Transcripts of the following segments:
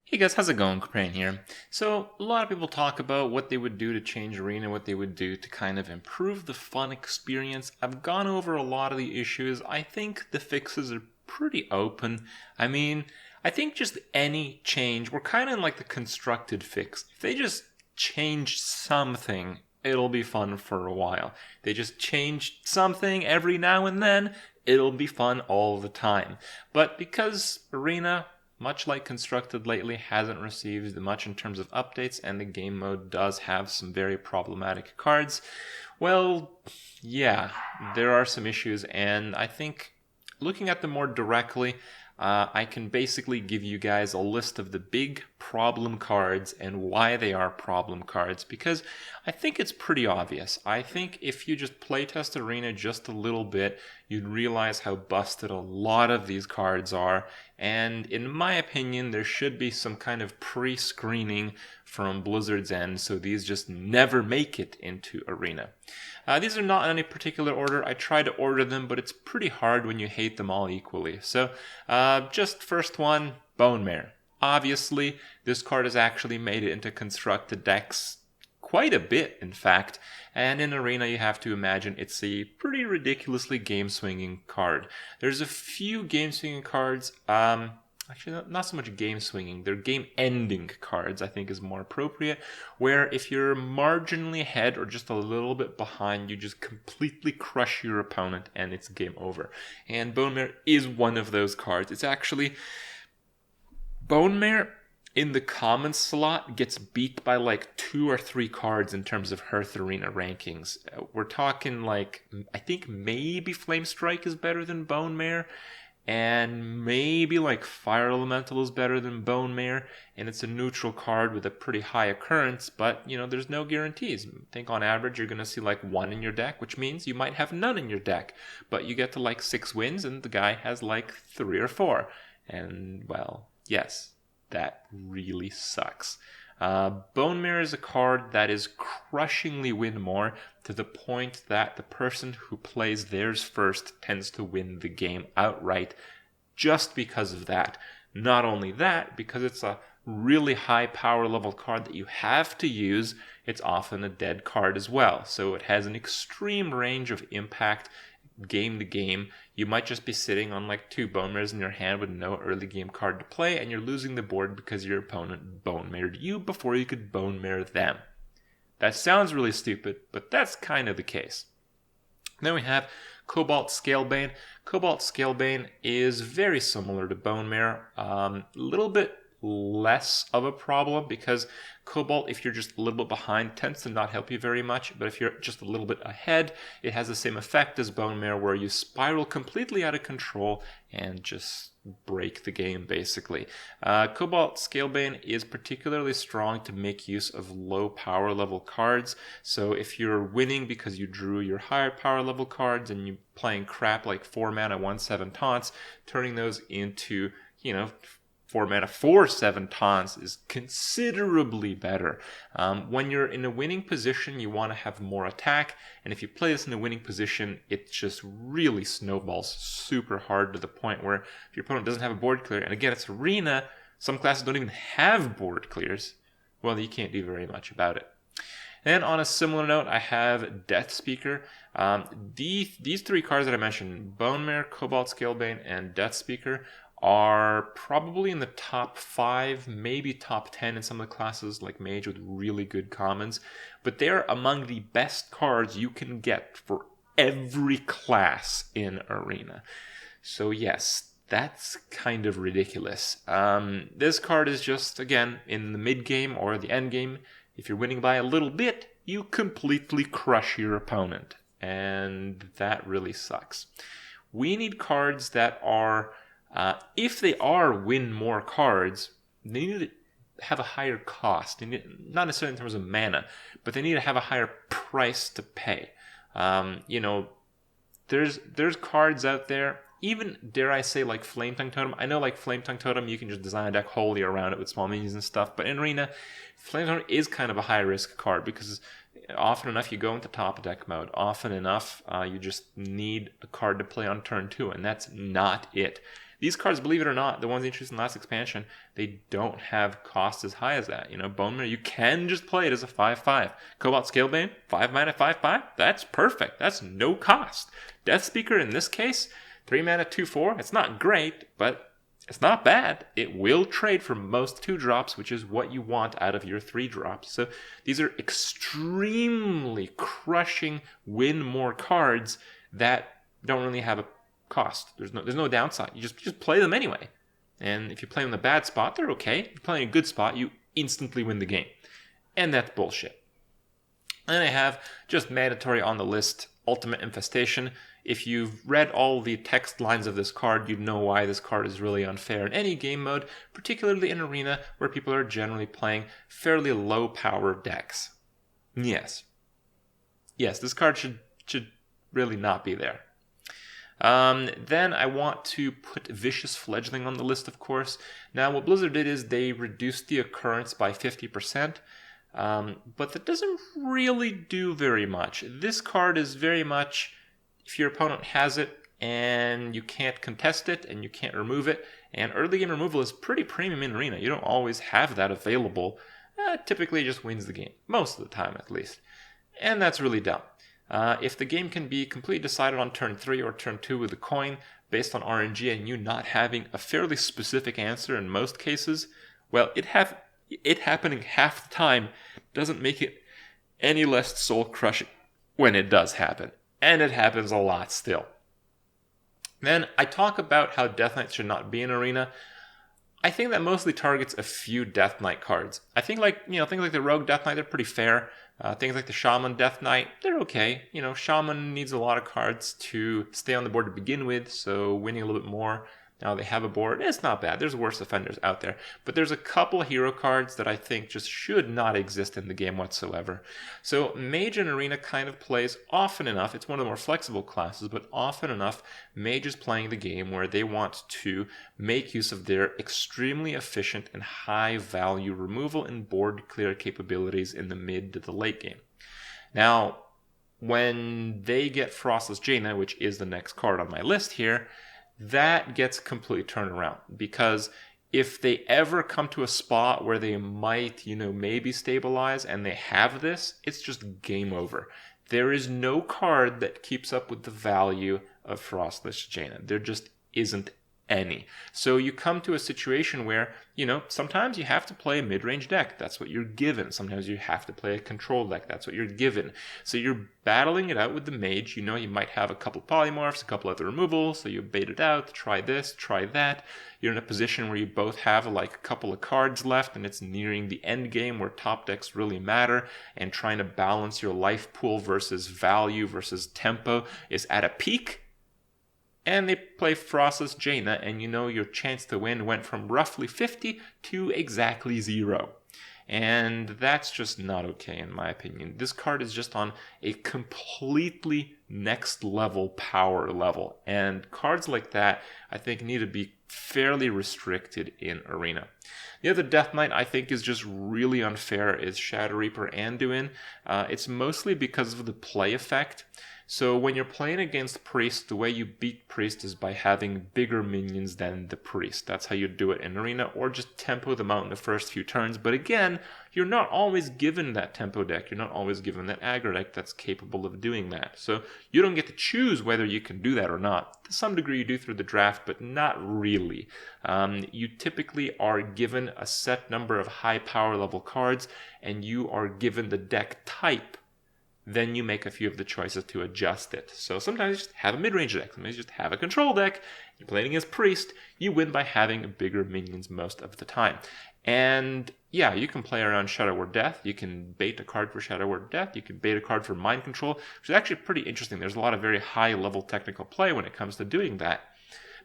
Hey guys, how's it going? Kripparrian here. So, a lot of people talk about what they would do to change Arena, what they would do to kind of improve the fun experience. I've gone over a lot of the issues. I think the fixes are pretty open. I think just any change, we're kind of in like the constructed fix. If they just change something, it'll be fun for a while. They just change something every now and then, it'll be fun all the time. But because Arena, much like Constructed lately, hasn't received much in terms of updates, and the game mode does have some very problematic cards, well, yeah, there are some issues, and I think looking at them more directly, I can basically give you guys a list of the big problem cards and why they are problem cards, because I think it's pretty obvious. I think if you just playtest Arena just a little bit, you'd realize how busted a lot of these cards are, and in my opinion, there should be some kind of pre-screening from Blizzard's end so these just never make it into Arena. These are not in any particular order. I tried to order them, but it's pretty hard when you hate them all equally. So, just first one, Bone Mare. Obviously, this card has actually made it into constructed decks quite a bit, in fact, and in Arena you have to imagine it's a pretty ridiculously game-swinging card. There's a few game-swinging cards, actually not so much game-swinging, they're game-ending cards, I think is more appropriate, where if you're marginally ahead or just a little bit behind, you just completely crush your opponent and it's game over. And Bone Mare is one of those cards. It's actually... Bone Mare in the common slot gets beat by like 2 or 3 cards in terms of Hearth Arena rankings. We're talking like, I think maybe Flame Strike is better than Bone Mare, and maybe like Fire Elemental is better than Bone Mare, and it's a neutral card with a pretty high occurrence, but there's no guarantees. I think on average you're going to see like 1 in your deck, which means you might have none in your deck, but you get to like 6 wins and the guy has like 3 or 4, and well, yes, that really sucks. Bone Mare is a card that is crushingly win more, to the point that the person who plays theirs first tends to win the game outright just because of that. Not only that, because it's a really high power level card that you have to use, it's often a dead card as well. So it has an extreme range of impact game to game. You might just be sitting on like 2 Bone Mares in your hand with no early game card to play, and you're losing the board because your opponent Bone Mared you before you could Bone Mare them. That sounds really stupid, but that's kind of the case. Then we have Cobalt Scalebane. Cobalt Scalebane is very similar to Bone Mare, a little bit less of a problem because Cobalt, if you're just a little bit behind, tends to not help you very much, but if you're just a little bit ahead, it has the same effect as Bone Mare, where you spiral completely out of control and just break the game, basically. Cobalt Scalebane is particularly strong to make use of low power level cards, so if you're winning because you drew your higher power level cards and you're playing crap like 4 mana 1/7 taunts, turning those into 4 mana 4/7 taunts is considerably better. When you're in a winning position, you want to have more attack, and if you play this in a winning position, it just really snowballs super hard to the point where if your opponent doesn't have a board clear, and again, it's Arena, some classes don't even have board clears, well, you can't do very much about it. And on a similar note, I have Death Speaker. These 3 cards that I mentioned, Bone Mare, Cobalt Scalebane, and Death Speaker, are probably in the top 5, maybe top 10 in some of the classes like Mage with really good commons, but they're among the best cards you can get for every class in Arena. So yes, that's kind of ridiculous. This card is just, again, in the mid game or the end game, if you're winning by a little bit, you completely crush your opponent, and that really sucks. We need cards that are... if they are win more cards, they need to have a higher cost. Not necessarily in terms of mana, but they need to have a higher price to pay. There's cards out there, even dare I say like Flame Tongue Totem. I know like Flame Tongue Totem, you can just design a deck wholly around it with small minions and stuff, but in Arena, Flame Tongue is kind of a high risk card because often enough you go into top deck mode. Often enough you just need a card to play on turn 2, and that's not it. These cards, believe it or not, the ones introduced in the last expansion, they don't have costs as high as that. Bone Marrow, you can just play it as a 5/5. Cobalt Scalebane, 5 mana, 5/5. That's perfect. That's no cost. Death Speaker, in this case, 3 mana, 2/4. It's not great, but it's not bad. It will trade for most 2-drops, which is what you want out of your 3-drops. So these are extremely crushing win more cards that don't really have a cost. There's no downside. You just play them anyway. And if you play them in a bad spot, they're okay. If you play in a good spot, you instantly win the game. And that's bullshit. And I have just mandatory on the list, Ultimate Infestation. If you've read all the text lines of this card, you'd know why this card is really unfair in any game mode, particularly in Arena, where people are generally playing fairly low power decks. Yes, this card should really not be there. Then I want to put Vicious Fledgling on the list, of course. Now, what Blizzard did is they reduced the occurrence by 50%, but that doesn't really do very much. This card is very much, if your opponent has it and you can't contest it and you can't remove it, and early game removal is pretty premium in Arena. You don't always have that available. Typically, it just wins the game, most of the time at least. And that's really dumb. If the game can be completely decided on turn 3 or turn 2 with a coin based on RNG and you not having a fairly specific answer in most cases, well, it happening half the time doesn't make it any less soul-crushing when it does happen. And it happens a lot still. Then I talk about how Death Knight should not be in Arena. I think that mostly targets a few Death Knight cards. I think things like the Rogue Death Knight, they're pretty fair. Things like the Shaman Death Knight, they're okay. Shaman needs a lot of cards to stay on the board to begin with, so winning a little bit more. Now they have a board, it's not bad. There's worse offenders out there. But there's a couple of hero cards that I think just should not exist in the game whatsoever. So Mage in Arena kind of plays often enough. It's one of the more flexible classes, but often enough, Mage is playing the game where they want to make use of their extremely efficient and high value removal and board clear capabilities in the mid to the late game. Now, when they get Frostless Jaina, which is the next card on my list here, that gets completely turned around, because if they ever come to a spot where they might, maybe stabilize and they have this, it's just game over. There is no card that keeps up with the value of Frostless Jaina. There just isn't any. So you come to a situation where, sometimes you have to play a mid-range deck. That's what you're given. Sometimes you have to play a control deck. That's what you're given. So you're battling it out with the mage. You might have a couple polymorphs, a couple other removals. So you bait it out, try this, try that. You're in a position where you both have a couple of cards left, and it's nearing the end game where top decks really matter, and trying to balance your life pool versus value versus tempo is at a peak. And they play Frostless Jaina, and your chance to win went from roughly 50 to exactly 0. And that's just not okay, in my opinion. This card is just on a completely next level power level. And cards like that, I think, need to be fairly restricted in Arena. The other Death Knight I think is just really unfair is Shadow Reaper Anduin. It's mostly because of the play effect. So when you're playing against Priest, the way you beat Priest is by having bigger minions than the Priest. That's how you do it in Arena, or just tempo them out in the first few turns. But again, you're not always given that tempo deck. You're not always given that aggro deck that's capable of doing that. So you don't get to choose whether you can do that or not. To some degree you do through the draft, but not really. You typically are given a set number of high power level cards, and you are given the deck type. Then you make a few of the choices to adjust it. So sometimes you just have a mid-range deck. Sometimes you just have a control deck. You're playing against Priest. You win by having bigger minions most of the time. And yeah, you can play around Shadow Word Death. You can bait a card for Shadow Word Death. You can bait a card for Mind Control, which is actually pretty interesting. There's a lot of very high-level technical play when it comes to doing that.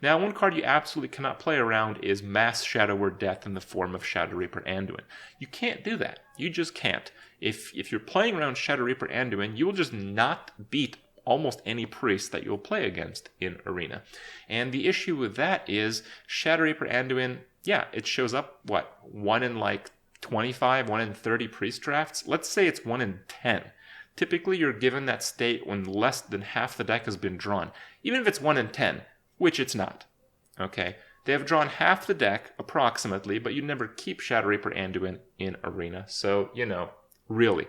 Now, one card you absolutely cannot play around is Mass Shadow Word Death in the form of Shadow Reaper Anduin. You can't do that. You just can't. If you're playing around Shadow Reaper Anduin, you will just not beat almost any priest that you'll play against in Arena. And the issue with that is Shadow Reaper Anduin, yeah, it shows up, 1 in 25, 1 in 30 priest drafts? Let's say it's 1 in 10. Typically, you're given that state when less than half the deck has been drawn. Even if it's 1 in 10, which it's not. Okay, they have drawn half the deck, approximately, but you never keep Shadow Reaper Anduin in Arena. So, really,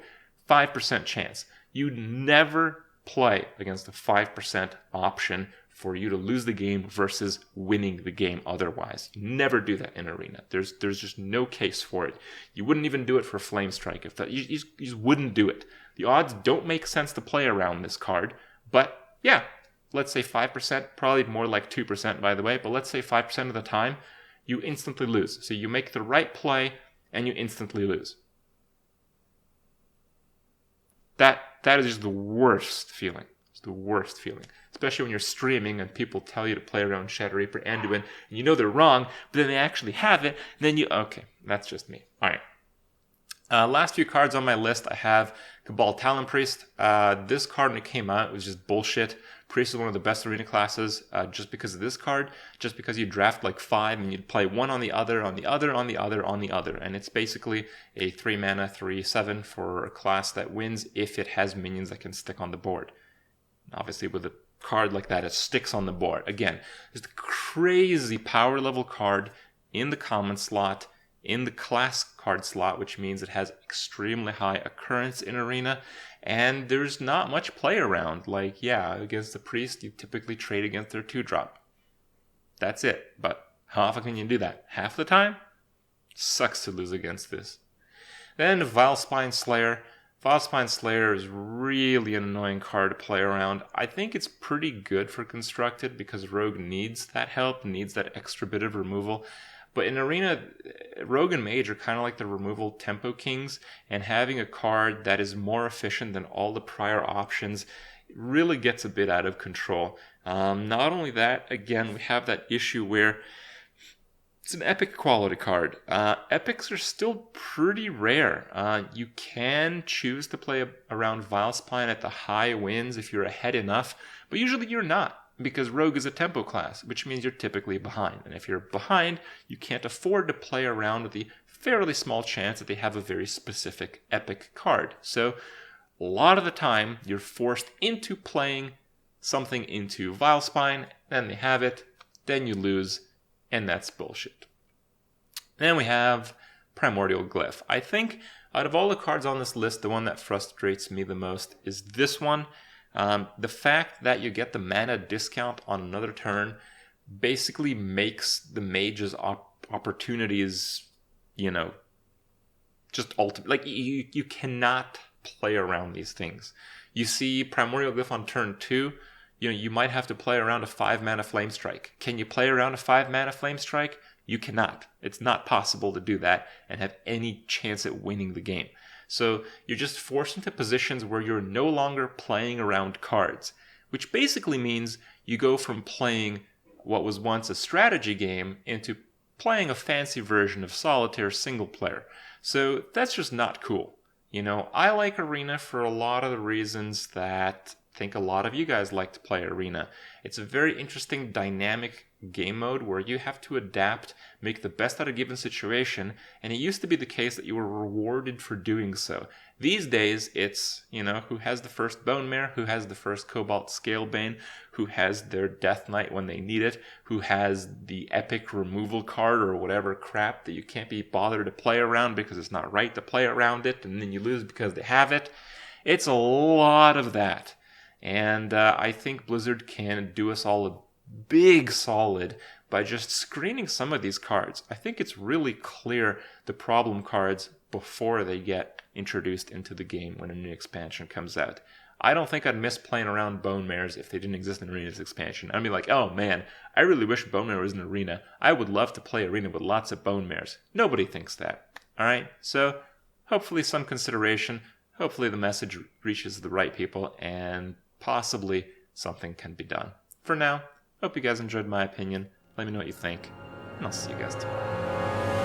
5% chance. You'd never play against a 5% option for you to lose the game versus winning the game otherwise. Never do that in Arena. There's just no case for it. You wouldn't even do it for Flame Strike. You just wouldn't do it. The odds don't make sense to play around this card, but yeah, let's say 5%, probably more like 2% by the way, but let's say 5% of the time, you instantly lose. So you make the right play and you instantly lose. That is just the worst feeling. It's the worst feeling. Especially when you're streaming and people tell you to play around Shadow Reaper Anduin, and you know they're wrong, but then they actually have it, and then okay, that's just me. All right. Last few cards on my list, I have Cabal Talon Priest. This card, when it came out, was just bullshit. Priest is one of the best arena classes just because of this card, just because you draft like 5 and you'd play one on the other, on the other, on the other, on the other. And it's basically a 3 mana, 3/7 for a class that wins if it has minions that can stick on the board. Obviously, with a card like that, it sticks on the board. Again, just a crazy power level card in the common slot, in the class card slot, which means it has extremely high occurrence in Arena, and there's not much play around. Like, yeah, against the Priest, you typically trade against their 2-drop. That's it. But how often can you do that? Half the time? Sucks to lose against this. Then Vilespine Slayer. Vilespine Slayer is really an annoying card to play around. I think it's pretty good for Constructed because Rogue needs that help, needs that extra bit of removal. But in Arena, Rogue and Mage are kind of like the removal tempo kings, and having a card that is more efficient than all the prior options really gets a bit out of control. Not only that, again, we have that issue where it's an epic quality card. Epics are still pretty rare. You can choose to play around Vilespine at the high wins if you're ahead enough, but usually you're not, because Rogue is a tempo class, which means you're typically behind. And if you're behind, you can't afford to play around with the fairly small chance that they have a very specific epic card. So a lot of the time, you're forced into playing something into Vilespine, then they have it, then you lose, and that's bullshit. Then we have Primordial Glyph. I think out of all the cards on this list, the one that frustrates me the most is this one. The fact that you get the mana discount on another turn basically makes the mage's opportunities, just ultimate. Like, you cannot play around these things. You see Primordial Glyph on turn 2, you might have to play around a 5 mana Flame Strike. Can you play around a 5 mana Flame Strike? You cannot. It's not possible to do that and have any chance at winning the game. So you're just forced into positions where you're no longer playing around cards, which basically means you go from playing what was once a strategy game into playing a fancy version of solitaire single player. So that's just not cool. I like Arena for a lot of the reasons that I think a lot of you guys like to play Arena. It's a very interesting dynamic game mode where you have to adapt, make the best out of a given situation, and it used to be the case that you were rewarded for doing so. These days, it's, who has the first Bone Mare, who has the first Cobalt Scalebane, who has their Death Knight when they need it, who has the epic removal card or whatever crap that you can't be bothered to play around because it's not right to play around it, and then you lose because they have it. It's a lot of that. And I think Blizzard can do us all a big solid by just screening some of these cards. I think it's really clear the problem cards before they get introduced into the game when a new expansion comes out. I don't think I'd miss playing around Bone Mares if they didn't exist in Arena's expansion. I'd be like, oh man, I really wish Bone Mare was in Arena. I would love to play Arena with lots of Bone Mares. Nobody thinks that. Alright, so hopefully some consideration. Hopefully the message reaches the right people and possibly something can be done. For now, hope you guys enjoyed my opinion. Let me know what you think, and I'll see you guys tomorrow.